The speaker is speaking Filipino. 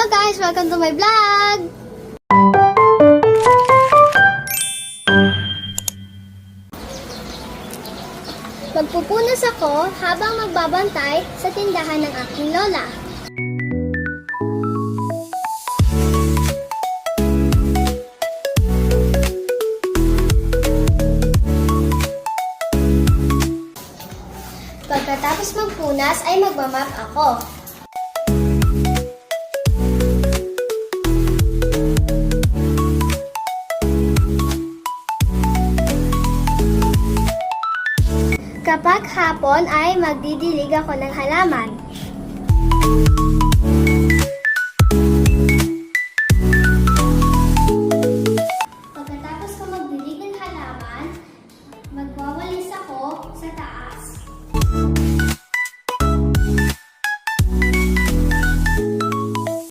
Hello guys! Welcome to my vlog! Magpupunas ako habang magbabantay sa tindahan ng aking lola. Pagkatapos magpunas ay magmamap ako. Kapag hapon ay magdidilig ako ng halaman.